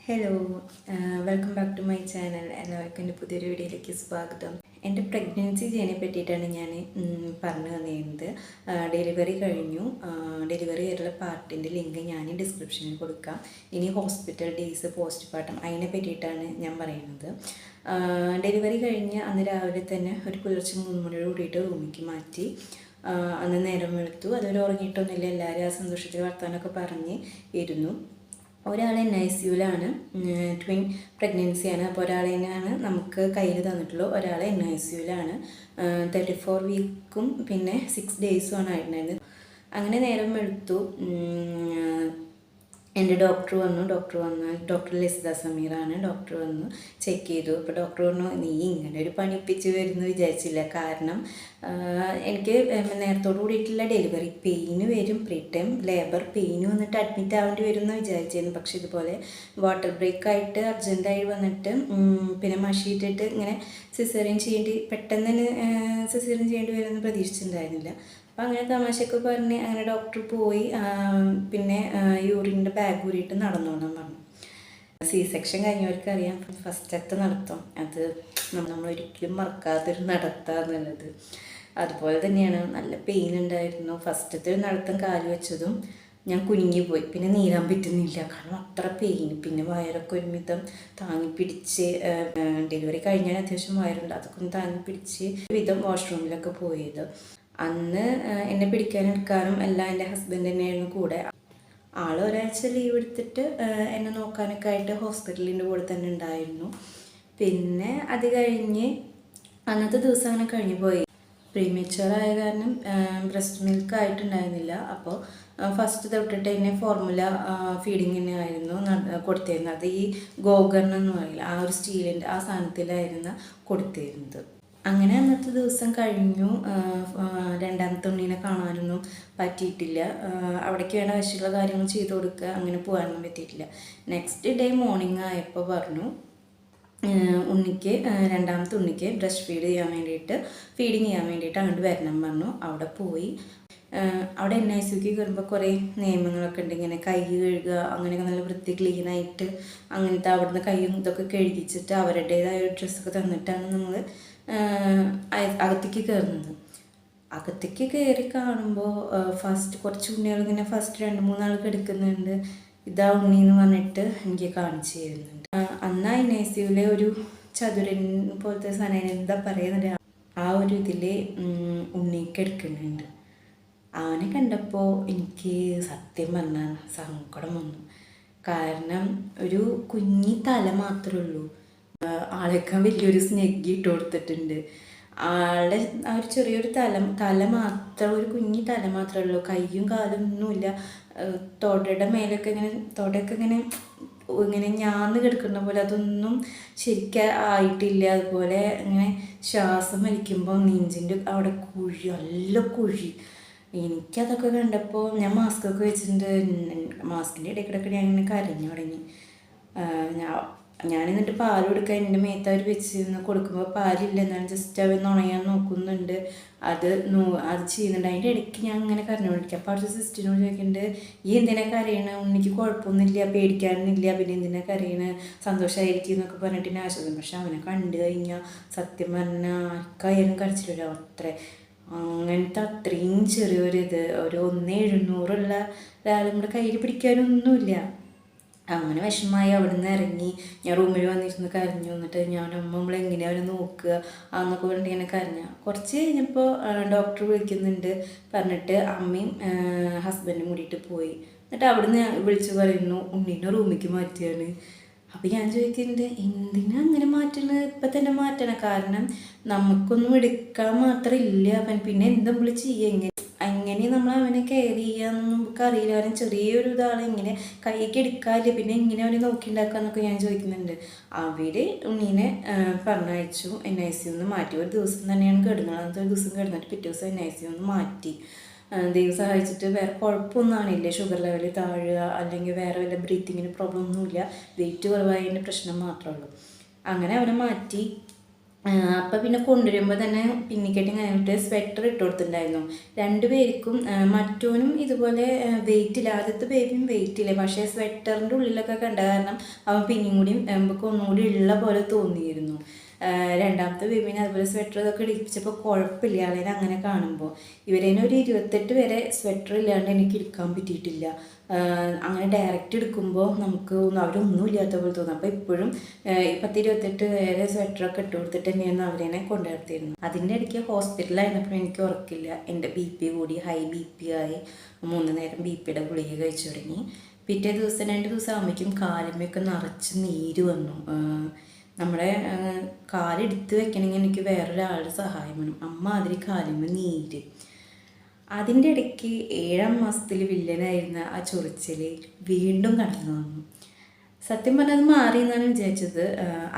Hello, welcome back to my channel. എല്ലാവർക്കും എൻ്റെ പുതിയൊരു വീഡിയോയിലേക്ക് സ്വാഗതം. എൻ്റെ പ്രഗ്നൻസി ജേണിയെ പറ്റിയിട്ടാണ് ഞാൻ പറഞ്ഞു തന്നിരുന്നത്. ഡെലിവറി കഴിഞ്ഞു. ഡെലിവറി ആയിട്ടുള്ള പാർട്ടിൻ്റെ ലിങ്ക് ഞാൻ ഡിസ്ക്രിപ്ഷനിൽ കൊടുക്കാം. ഇനി ഹോസ്പിറ്റൽ ഡേയ്സ്, പോസ്റ്റ് പാർട്ടം അതിനെ പറ്റിയിട്ടാണ് ഞാൻ പറയുന്നത്. ഡെലിവറി കഴിഞ്ഞ് അന്ന് രാവിലെ തന്നെ ഒരു പുലർച്ചെ 3 മണിയോട് കൂടിയിട്ട് റൂമിലേക്ക് മാറ്റി. അന്ന് നേരം വെളുത്തു. അതുവരെ ഉറങ്ങിയിട്ടൊന്നുമില്ല. എല്ലാവരും ആ സന്തോഷത്തിൽ വർത്താനമൊക്കെ പറഞ്ഞ് ഇരുന്നു. ഒരാൾ NICUവിലാണ്, ട്വിൻ പ്രഗ്നൻസിയാണ്. അപ്പോൾ ഒരാളെയാണ് നമുക്ക് കയ്യിൽ തന്നിട്ടുള്ളൂ. ഒരാൾ NICUവിലാണ്. 34 വീക്കും പിന്നെ 6 ഡേയ്സുമാണ് ആയിട്ടുണ്ടായിരുന്നത്. അങ്ങനെ നേരം വെളുത്തു. എൻ്റെ ഡോക്ടർ വന്നു. ഡോക്ടർ ലിസിത സമീറാണ്. ഡോക്ടർ വന്നു ചെക്ക് ചെയ്തു. അപ്പോൾ ഡോക്ടർ പറഞ്ഞു, നീ ഇങ്ങനെ ഒരു പണിപ്പിച്ച് വരുമെന്ന് വിചാരിച്ചില്ല. കാരണം എനിക്ക് നേരത്തോടു കൂടിയിട്ടുള്ള ഡെലിവറി പെയിന് വരും, പ്രീ ടൈം ലേബർ പെയിന് വന്നിട്ട് അഡ്മിറ്റ് ആവേണ്ടി വരും എന്ന് വിചാരിച്ചിരുന്നു. പക്ഷെ ഇതുപോലെ വാട്ടർ ബ്രേക്കായിട്ട് അർജൻറ്റായി വന്നിട്ട് പിന്നെ മഷിയിട്ടിട്ട് ഇങ്ങനെ പെട്ടെന്ന് സിസേറിയൻ ചെയ്യേണ്ടി വരുമെന്ന് പ്രതീക്ഷിച്ചിട്ടുണ്ടായിരുന്നില്ല. അപ്പോൾ അങ്ങനെ തമാശയൊക്കെ പറഞ്ഞ് അങ്ങനെ ഡോക്ടർ പോയി. പിന്നെ യൂറിൻ്റെ ബാഗ് ഊരിയിട്ട് നടന്നോളാൻ പറഞ്ഞു. സെക്ഷൻ കഴിഞ്ഞവർക്കറിയാം ഫസ്റ്റത്തെ നടത്തം അത് നമ്മളൊരിക്കലും മറക്കാത്തൊരു നടത്താന്നുള്ളത്. അതുപോലെ തന്നെയാണ്. നല്ല പെയിൻ ഉണ്ടായിരുന്നു. ഫസ്റ്റത്തെ ഒരു നടത്തം കാല് വെച്ചതും ഞാൻ കുനിങ്ങിപ്പോയി. പിന്നെ നീരാൻ പറ്റുന്നില്ല, കാരണം അത്ര പെയിൻ. പിന്നെ വയറൊക്കെ ഒരുമിതം താങ്ങി പിടിച്ച്, ഡെലിവറി കഴിഞ്ഞാൽ അത്യാവശ്യം വയറുണ്ട്, അതൊക്കെ ഒന്ന് താങ്ങി പിടിച്ച് വിധം വാഷ്റൂമിലൊക്കെ പോയത്. അന്ന് എന്നെ പിടിക്കാനെടുക്കാനും എല്ലാം എൻ്റെ ഹസ്ബൻഡ് തന്നെയായിരുന്നു കൂടെ. ആൾ ഒരാഴ്ച ലീവ് എടുത്തിട്ട് എന്നെ നോക്കാനൊക്കെ ആയിട്ട് ഹോസ്പിറ്റലിൻ്റെ കൂടെ തന്നെ ഉണ്ടായിരുന്നു. പിന്നെ അത് കഴിഞ്ഞ് അന്നത്തെ ദിവസം അങ്ങനെ കഴിഞ്ഞു പോയി. പ്രീമേച്ചറായ കാരണം ബ്രസ്റ്റ് മിൽക്ക് ആയിട്ടുണ്ടായിരുന്നില്ല. അപ്പോൾ ഫസ്റ്റ് തൊട്ടിട്ട് തന്നെ ഫോർമുല ഫീഡിങ് തന്നെ ആയിരുന്നു കൊടുത്തിരുന്നത്. അത് ഈ ഗോഗർൺ എന്ന് പറയില്ല, ആ ഒരു സ്റ്റീലിൻ്റെ ആ സാധനത്തിലായിരുന്നു കൊടുത്തിരുന്നത്. അങ്ങനെ അന്നത്തെ ദിവസം കഴിഞ്ഞു. രണ്ടാമത്തെ ഉണ്ണീനെ കാണാനൊന്നും പറ്റിയിട്ടില്ല. അവിടേക്ക് വേണ്ട ആവശ്യമുള്ള കാര്യങ്ങൾ ചെയ്തു കൊടുക്കുക, അങ്ങനെ പോകാനൊന്നും പറ്റിയിട്ടില്ല. നെക്സ്റ്റ് ഡേ മോർണിംഗ് ആയപ്പോൾ പറഞ്ഞു, രണ്ടാമത്തെ ഉണ്ണിക്ക് ബ്രസ്റ്റ് ഫീഡിങ് ചെയ്യാൻ വേണ്ടിയിട്ട് അങ്ങോട്ട് വരണം പറഞ്ഞു. അവിടെ പോയി. അവിടെ NICUക്ക് കയറുമ്പോൾ കുറേ നിയമങ്ങളൊക്കെ ഉണ്ട്. ഇങ്ങനെ കൈ കഴുകുക, അങ്ങനെയൊക്കെ നല്ല വൃത്തി ക്ലീനായിട്ട് അങ്ങനത്തെ അവിടുന്ന് കൈയും ഇതൊക്കെ കഴുകിച്ചിട്ട് അവരുടേതായ ഡ്രസ്സൊക്കെ തന്നിട്ടാണ് നമ്മൾ അകത്തേക്ക് കയറുന്നത്. അകത്തേക്ക് കയറി കാണുമ്പോൾ ഫസ്റ്റ് കുറച്ച് ഉണ്ണികൾ ഇങ്ങനെ ഫസ്റ്റ് 2-3 ആൾ കിടക്കുന്നുണ്ട്. ഇതാ ഉണ്ണി എന്ന് പറഞ്ഞിട്ട് എനിക്ക് കാണിച്ചു തരുന്നുണ്ട്. അന്ന് NICUവിലെ ഒരു ചതുരൻ പോലത്തെ സാധനം, എന്താ പറയുന്നത്, ആ ഒരു ഇതിൽ ഉണ്ണിക്ക് എടുക്കുന്നുണ്ട്. അവനെ കണ്ടപ്പോൾ എനിക്ക് സത്യം പറഞ്ഞാൽ സങ്കടം വന്നു. കാരണം ഒരു കുഞ്ഞി തല മാത്രമേ ഉള്ളൂ. ആളേക്കാൾ വലിയൊരു സ്നെഗ്ഗി ഇട്ട് കൊടുത്തിട്ടുണ്ട്. ആളുടെ ആ ഒരു ചെറിയൊരു തല മാത്രം, ഒരു കുഞ്ഞി തല മാത്രമേ ഉള്ളൂ. കയ്യും കാലും ഒന്നുമില്ല. തൊടയുടെ മേലൊക്കെ ഇങ്ങനെ ഞാന്ന് കിടക്കുന്ന പോലെ, അതൊന്നും ശരിക്കും ആയിട്ടില്ല. അതുപോലെ ഇങ്ങനെ ശ്വാസം വലിക്കുമ്പോൾ നെഞ്ചിൻ്റെ അവിടെ കുഴി, നല്ല കുഴി. എനിക്കതൊക്കെ കണ്ടപ്പോൾ ഞാൻ മാസ്കൊക്കെ വെച്ചിട്ടുണ്ട്. മാസ്കിൻ്റെ ഇടയ്ക്കിടയ്ക്ക് ഞാൻ ഇങ്ങനെ കരഞ്ഞു തുടങ്ങി. ഞാൻ എന്നിട്ട് പാൽ കൊടുക്കാൻ എൻ്റെ മേത്തവർ വെച്ചിരുന്ന് കൊടുക്കുമ്പോൾ പാലില്ല, എന്നാലും ജസ്റ്റ് അവർ നുണയാൻ നോക്കുന്നുണ്ട്. അത് ചെയ്യുന്നുണ്ട്. അതിൻ്റെ ഇടയ്ക്ക് ഞാൻ ഇങ്ങനെ കരഞ്ഞുകൊണ്ടിരിക്കുക. അപ്പോൾ അവിടുത്തെ സിസ്റ്ററിനോട് ചോദിക്കുന്നുണ്ട്, ഈ എന്തിനാ കരയണ, ഉണ്ണിക്ക് കുഴപ്പമൊന്നുമില്ല, പേടിക്കാനൊന്നുമില്ല, പിന്നെ എന്തിനാ കരയണ, സന്തോഷമായിരിക്കും എന്നൊക്കെ പറഞ്ഞിട്ട് എന്നെ ആശ്വാസം. പക്ഷെ അവനെ കണ്ടു കഴിഞ്ഞാൽ സത്യം പറഞ്ഞാൽ ആർക്കായാലും കരച്ചില്ല. അങ്ങനത്തെ അത്രയും ചെറിയൊരിത്, ഒരു 1,700 ഒരാളും കൂടെ കയ്യിൽ പിടിക്കാനൊന്നുമില്ല. അങ്ങനെ വിഷമമായി അവിടെ നിന്ന് ഇറങ്ങി. ഞാൻ റൂമിൽ വന്നിരുന്ന് കരഞ്ഞു. എന്നിട്ട് നമ്മളെങ്ങനെയാണ് അവരെ നോക്കുക എന്നൊക്കെ പറഞ്ഞിട്ട് ഇങ്ങനെ കരഞ്ഞ. കുറച്ച് കഴിഞ്ഞപ്പോൾ ഡോക്ടർ വിളിക്കുന്നുണ്ട് പറഞ്ഞിട്ട് അമ്മയും ഹസ്ബൻഡും കൂടിയിട്ട് പോയി. എന്നിട്ട് അവിടെ നിന്ന് വിളിച്ച് പറയുന്നു, ഉണ്ണീനെ റൂമിലേക്ക് മാറ്റിയാണ്. അപ്പം ഞാൻ ചോദിക്കുന്നുണ്ട്, എന്തിനാ അങ്ങനെ മാറ്റണത്, ഇപ്പം തന്നെ മാറ്റണം, കാരണം നമുക്കൊന്നും എടുക്കാൻ മാത്രം ഇല്ല. പിന്നെ എന്താ നമ്മൾ ചെയ്യുക, എങ്ങനെ നമ്മൾ അവനെ കെയർ ചെയ്യാന്നൊന്നും നമുക്ക് അറിയില്ല. കാരണം ചെറിയൊരു ഇതാളെ ഇങ്ങനെ കൈക്ക് എടുക്കാറില്ല, പിന്നെ എങ്ങനെ അവനെ നോക്കിണ്ടാക്കാന്നൊക്കെ ഞാൻ ചോദിക്കുന്നുണ്ട്. അവർ ഉണ്ണീനെ പറഞ്ഞയച്ചു. NICU മാറ്റി. ഒരു ദിവസം തന്നെയാണ് കിടന്നത്. അന്നത്തെ ഒരു ദിവസം കിടന്നിട്ട് പിറ്റേ ദിവസം NICU മാറ്റി. ദൈവം സഹായിച്ചിട്ട് വേറെ കുഴപ്പമൊന്നും ആണില്ല. ഷുഗർ ലെവൽ താഴുക അല്ലെങ്കിൽ വേറെ വല്ല ബ്രീത്തിങ്ങിന് പ്രോബ്ലം ഒന്നുമില്ല. വെയിറ്റ് കുറവായതിൻ്റെ പ്രശ്നം മാത്രമേ ഉള്ളൂ. അങ്ങനെ അവനെ മാറ്റി. അപ്പം പിന്നെ കൊണ്ടുവരുമ്പോൾ തന്നെ പിന്നിക്കെട്ടി കഴിഞ്ഞിട്ട് സ്വെറ്റർ ഇട്ട് കൊടുത്തിട്ടുണ്ടായിരുന്നു. രണ്ടുപേർക്കും മറ്റോനും ഇതുപോലെ വെയിറ്റില്ല, ആദ്യത്തെ ബേബിയും വെയിറ്റില്ല, പക്ഷേ സ്വെറ്ററിൻ്റെ ഉള്ളിലൊക്കെ കണ്ട കാരണം അവൻ പിന്നെയും കൂടി നമുക്ക് ഒന്നുകൂടി ഉള്ള പോലെ തോന്നിയിരുന്നു. രണ്ടാമത്തെ ബേബീനെ അതുപോലെ സ്വെറ്റർ ഇതൊക്കെ ഇടിപ്പിച്ചപ്പോൾ കുഴപ്പമില്ല അതിനെ അങ്ങനെ കാണുമ്പോൾ. ഇവരേനെ ഒരു 28 വരെ സ്വെറ്റർ ഇല്ലാണ്ട് എനിക്ക് എടുക്കാൻ പറ്റിയിട്ടില്ല. അങ്ങനെ ഡയറക്റ്റ് എടുക്കുമ്പോൾ നമുക്ക് അവരൊന്നും ഇല്ലാത്ത പോലെ തോന്നും. അപ്പോൾ ഇപ്പോഴും 10-28 വരെ സ്വെറ്ററൊക്കെ ഇട്ട് കൊടുത്തിട്ട് തന്നെയാണ് അവരേനെ കൊണ്ടുവരുത്തിയിരുന്നത്. അതിൻ്റെ ഇടയ്ക്ക് ഹോസ്പിറ്റലായിരുന്നപ്പോൾ എനിക്ക് ഉറക്കില്ല, എൻ്റെ BP കൂടി, ഹൈ BP ആയി, 3 നേരം BPയുടെ ഗുളിക കഴിച്ചു തുടങ്ങി. പിറ്റേ ദിവസം 2 ദിവസം ആകുമ്പോഴേക്കും കാലുമ്മയൊക്കെ നിറച്ച് നീര് വന്നു. നമ്മുടെ കാലെടുത്ത് വെക്കണമെങ്കിൽ എനിക്ക് വേറൊരാളുടെ സഹായം വേണം, അമ്മ അതിൽ കാലുമ്മ നീര്. അതിൻ്റെ ഇടയ്ക്ക് 7ാം മാസത്തിൽ വില്ലനായിരുന്ന ആ ചൊറിച്ചിൽ വീണ്ടും കടന്നു വന്നു. സത്യം പറഞ്ഞാൽ അത് മാറി എന്നാണ് വിചാരിച്ചത്.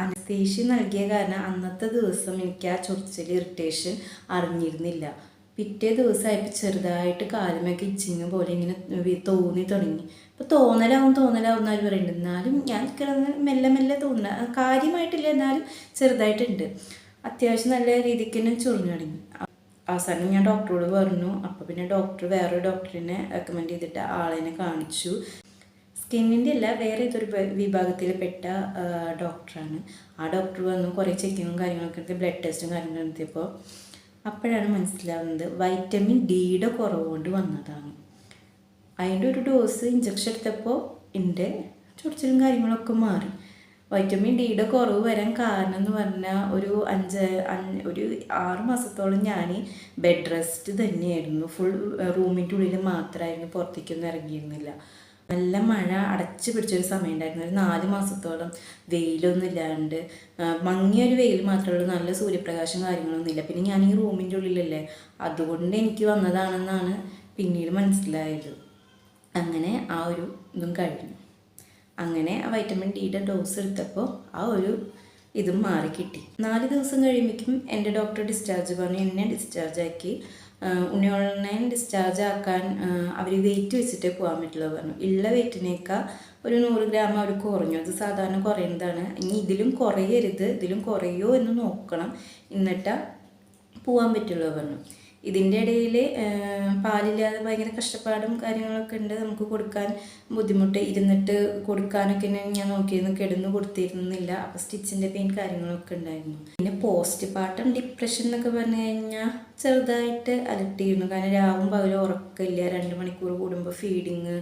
അനസ്തേഷ്യ നൽകിയ കാരണം അന്നത്തെ ദിവസം എനിക്ക് ആ ചൊറിച്ചിൽ ഇറിറ്റേഷൻ അറിഞ്ഞിരുന്നില്ല. പിറ്റേ ദിവസമായപ്പോൾ ചെറുതായിട്ട് കാലുമൊക്കെ ഇച്ചിങ് പോലെ ഇങ്ങനെ തോന്നി തുടങ്ങി. അപ്പോൾ തോന്നലാവും എന്നാലും പറയുന്നുണ്ട്. എന്നാലും ഞാൻ കിടന്ന് മെല്ലെ മെല്ലെ തോന്നുന്ന കാര്യമായിട്ടില്ല, എന്നാലും ചെറുതായിട്ടുണ്ട്. അത്യാവശ്യം നല്ല രീതിക്ക് തന്നെ ചൊറിഞ്ഞു തുടങ്ങി. അവസാനം ഞാൻ ഡോക്ടറോട് പറഞ്ഞു. അപ്പോൾ പിന്നെ ഡോക്ടർ വേറൊരു ഡോക്ടറിനെ റെക്കമെൻഡ് ചെയ്തിട്ട് ആളെന്നെ കാണിച്ചു. സ്കിന്നിൻ്റെ അല്ല, വേറെ ഇതൊരു വിഭാഗത്തിൽ പെട്ട ഡോക്ടറാണ്. ആ ഡോക്ടർ വന്നു, കുറേ ചെക്കിങ്ങും കാര്യങ്ങളൊക്കെ എടുത്ത് ബ്ലഡ് ടെസ്റ്റും കാര്യങ്ങളും നടത്തിയപ്പോൾ അപ്പോഴാണ് മനസ്സിലാവുന്നത് വൈറ്റമിൻ ഡിയുടെ കുറവ് കൊണ്ട് വന്നതാണ്. അതിൻ്റെ ഒരു ഡോസ് ഇഞ്ചക്ഷൻ എടുത്തപ്പോൾ എൻ്റെ ചൊറിച്ചിലും കാര്യങ്ങളൊക്കെ മാറി. വൈറ്റമിൻ ഡിയുടെ കുറവ് വരാൻ കാരണം എന്ന് പറഞ്ഞാൽ ഒരു 6 മാസത്തോളം ഞാൻ ബെഡ് റെസ്റ്റ് തന്നെയായിരുന്നു. ഫുൾ റൂമിൻ്റെ ഉള്ളിൽ മാത്രമായിരുന്നു, പുറത്തേക്കൊന്നും ഇറങ്ങിയിരുന്നില്ല. നല്ല മഴ അടച്ചു പിടിച്ചൊരു സമയം ഉണ്ടായിരുന്നു. ഒരു 4 മാസത്തോളം വെയിലൊന്നും ഇല്ലാണ്ട് മങ്ങിയൊരു വെയിൽ മാത്രമേ ഉള്ളൂ, നല്ല സൂര്യപ്രകാശം കാര്യങ്ങളൊന്നും ഇല്ല. പിന്നെ ഞാൻ ഈ റൂമിൻ്റെ ഉള്ളിലല്ലേ, അതുകൊണ്ട് എനിക്ക് വന്നതാണെന്നാണ് പിന്നീട് മനസ്സിലായത്. അങ്ങനെ ആ ഒരു ഇതും കഴിഞ്ഞു. അങ്ങനെ ആ വൈറ്റമിൻ ഡിയുടെ ഡോസ് എടുത്തപ്പോൾ ആ ഒരു ഇതും മാറിക്കിട്ടി. 4 ദിവസം കഴിയുമ്പോഴേക്കും എൻ്റെ ഡോക്ടർ ഡിസ്ചാർജ് പറഞ്ഞു. എന്നെ ഡിസ്ചാർജ് ആക്കി. ഉണ്ണിയോളനെ ഡിസ്ചാർജ് ആക്കാൻ അവർ വെയിറ്റ് വെച്ചിട്ടേ പോകാൻ പറ്റുള്ളൂ പറഞ്ഞു. ഉള്ള വെയിറ്റിനേക്കാൾ ഒരു 100 ഗ്രാം അവർ കുറഞ്ഞു. അത് സാധാരണ കുറയുന്നതാണ്. ഇനി ഇതിലും കുറയരുത്, ഇതിലും കുറയോ എന്ന് നോക്കണം, എന്നിട്ടാ പോകാൻ പറ്റുള്ളൂ പറഞ്ഞു. ഇതിൻ്റെ ഇടയിൽ പാലില്ലാതെ ഭയങ്കര കഷ്ടപ്പാടും കാര്യങ്ങളൊക്കെ ഉണ്ട്. നമുക്ക് കൊടുക്കാൻ ബുദ്ധിമുട്ട്, ഇരുന്നിട്ട് കൊടുക്കാനൊക്കെ ഞാൻ നോക്കിയിരുന്നു, കിടന്നു കൊടുത്തിരുന്നില്ല. അപ്പോൾ സ്റ്റിച്ചിൻ്റെ പെയിൻ കാര്യങ്ങളൊക്കെ ഉണ്ടായിരുന്നു. പിന്നെ പോസ്റ്റ് പാർട്ടം ഡിപ്രഷൻ എന്നൊക്കെ പറഞ്ഞു കഴിഞ്ഞാൽ ചെറുതായിട്ട് അലട്ടിയിരുന്നു. കാരണം രാവും പകലും ഉറക്കമില്ല, 2 മണിക്കൂർ കൂടുമ്പോൾ ഫീഡിങ്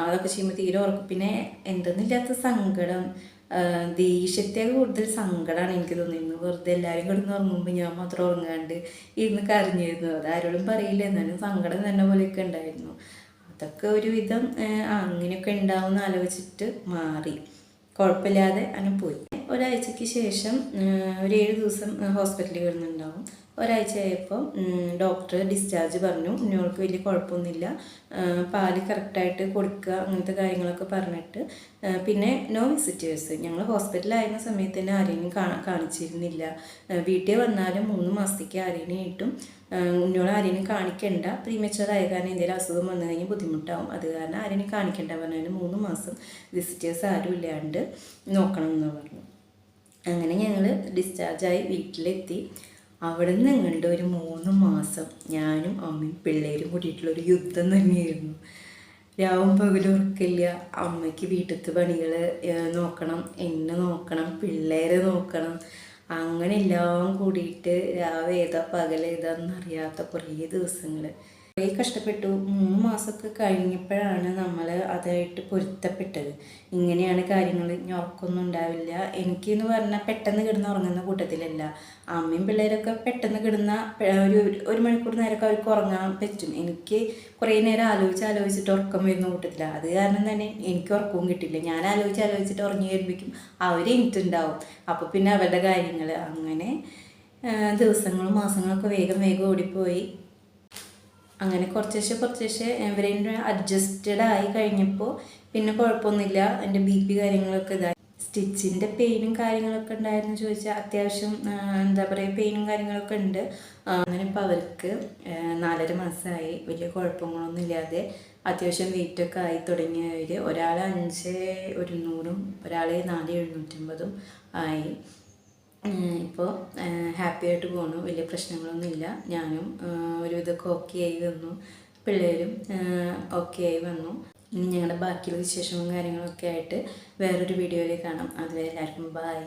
അതൊക്കെ ചെയ്യുമ്പോൾ തീരെ ഉറക്കം. പിന്നെ എന്തെന്നില്ലാത്ത സങ്കടം, ദേഷ്യത്തേക്ക് കൂടുതൽ സങ്കടമാണ് എനിക്ക് തോന്നിയിരുന്നു. വെറുതെ എല്ലാവരും കിടന്ന് ഉറങ്ങുമ്പോൾ ഞാൻ മാത്രം ഉറങ്ങാണ്ട് ഇരുന്ന് കരഞ്ഞിരുന്നു. അത് ആരോടും പറയില്ല, എന്നാലും സങ്കടം തന്നെ പോലെയൊക്കെ ഉണ്ടായിരുന്നു. അതൊക്കെ ഒരുവിധം അങ്ങനെയൊക്കെ ഉണ്ടാവുമെന്ന് ആലോചിച്ചിട്ട് മാറി, കുഴപ്പമില്ലാതെ അങ്ങനെ പോയി. ഒരാഴ്ചയ്ക്ക് ശേഷം ഒരു 7 ദിവസം ഹോസ്പിറ്റലിൽ കിടന്നുണ്ടാവും. ഒരാഴ്ച ആയപ്പോൾ ഡോക്ടർ ഡിസ്ചാർജ് പറഞ്ഞു. ഉണ്ണികൾക്ക് വലിയ കുഴപ്പമൊന്നുമില്ല, പാല് കറക്റ്റായിട്ട് കൊടുക്കുക, അങ്ങനത്തെ കാര്യങ്ങളൊക്കെ പറഞ്ഞിട്ട്. പിന്നെ നോ വിസിറ്റേഴ്സ്. ഞങ്ങൾ ഹോസ്പിറ്റലായിരുന്ന സമയത്ത് തന്നെ ആരെയും കാണിച്ചിരുന്നില്ല. വീട്ടിൽ വന്നാലും 3 മാസത്തേക്ക് ആരെയും ഇട്ടും ഉണ്ണിയോളെ ആരെയും കാണിക്കണ്ട, പ്രീമച്ചുവറായ കാരണം എന്തെങ്കിലും അസുഖം വന്നു കഴിഞ്ഞാൽ ബുദ്ധിമുട്ടാവും, അത് കാരണം ആരെയും കാണിക്കണ്ട പറഞ്ഞാൽ 3 മാസം വിസിറ്റേഴ്സ് ആരും ഇല്ലാണ്ട് നോക്കണം എന്ന് പറഞ്ഞു. അങ്ങനെ ഞങ്ങൾ ഡിസ്ചാർജായി വീട്ടിലെത്തി. അവിടെ നിന്ന് ഞങ്ങളുടെ ഒരു 3 മാസം ഞാനും അമ്മയും പിള്ളേരും കൂടിയിട്ടുള്ളൊരു യുദ്ധം തന്നെയായിരുന്നു. രാവും പകലും ഉറക്കില്ല. അമ്മയ്ക്ക് വീട്ടിലത്തെ പണികൾ നോക്കണം, എന്നെ നോക്കണം, പിള്ളേരെ നോക്കണം. അങ്ങനെ എല്ലാം കൂടിയിട്ട് രാവ് ഏതാ പകലേതാന്നറിയാത്ത കുറേ ദിവസങ്ങൾ. കുറേ കഷ്ടപ്പെട്ടു. 3 മാസമൊക്കെ കഴിഞ്ഞപ്പോഴാണ് നമ്മൾ അതായിട്ട് പൊരുത്തപ്പെട്ടത്. ഇങ്ങനെയാണ് കാര്യങ്ങൾ, ഇനി ഉറക്കമൊന്നും ഉണ്ടാവില്ല. എനിക്കെന്ന് പറഞ്ഞാൽ പെട്ടെന്ന് കിടന്ന് ഉറങ്ങുന്ന കൂട്ടത്തിലല്ല. അമ്മയും പിള്ളേരൊക്കെ പെട്ടെന്ന് കിടന്ന ഒരു മണിക്കൂർ നേരമൊക്കെ അവർക്ക് ഉറങ്ങാൻ പറ്റും. എനിക്ക് കുറേ നേരം ആലോചിച്ചിട്ട് ഉറക്കം വരുന്ന കൂട്ടത്തില്ല. അത് കാരണം തന്നെ എനിക്ക് ഉറക്കവും കിട്ടില്ല. ഞാൻ ആലോചിച്ചിട്ട് ഉറങ്ങി വരുമ്പോഴേക്കും അവർ എനിക്കുണ്ടാവും. അപ്പോൾ പിന്നെ അവരുടെ കാര്യങ്ങൾ അങ്ങനെ ദിവസങ്ങളും മാസങ്ങളൊക്കെ വേഗം ഓടിപ്പോയി. അങ്ങനെ കുറച്ചേശ്ശെ ഇവരെ അഡ്ജസ്റ്റഡ് ആയി കഴിഞ്ഞപ്പോൾ പിന്നെ കുഴപ്പമൊന്നുമില്ല. എൻ്റെ BP കാര്യങ്ങളൊക്കെ ഇതായി. സ്റ്റിച്ചിൻ്റെ പെയിനും കാര്യങ്ങളൊക്കെ ഉണ്ടായിരുന്നു ചോദിച്ചാൽ അത്യാവശ്യം എന്താ പറയുക, പെയിനും കാര്യങ്ങളൊക്കെ ഉണ്ട്. അങ്ങനെ ഇപ്പോൾ അവർക്ക് 4.5 മാസമായി. വലിയ കുഴപ്പങ്ങളൊന്നും ഇല്ലാതെ അത്യാവശ്യം വെയിറ്റൊക്കെ ആയി തുടങ്ങിയവർ. ഒരാൾ 5,100 ഒരാൾ 4,750 ആയി. ഇപ്പോൾ ഹാപ്പി ആയിട്ട് പോകണു, വലിയ പ്രശ്നങ്ങളൊന്നുമില്ല. ഞാനും ഒരുവിധമൊക്കെ ഓക്കെ ആയി വന്നു, പിള്ളേരും ഓക്കെ ആയി വന്നു. ഇനി ഞങ്ങളുടെ ബാക്കിയുള്ള വിശേഷങ്ങളും കാര്യങ്ങളൊക്കെ ആയിട്ട് വേറൊരു വീഡിയോയിൽ കാണാം. അതുവരെ എല്ലാവർക്കും ബൈ.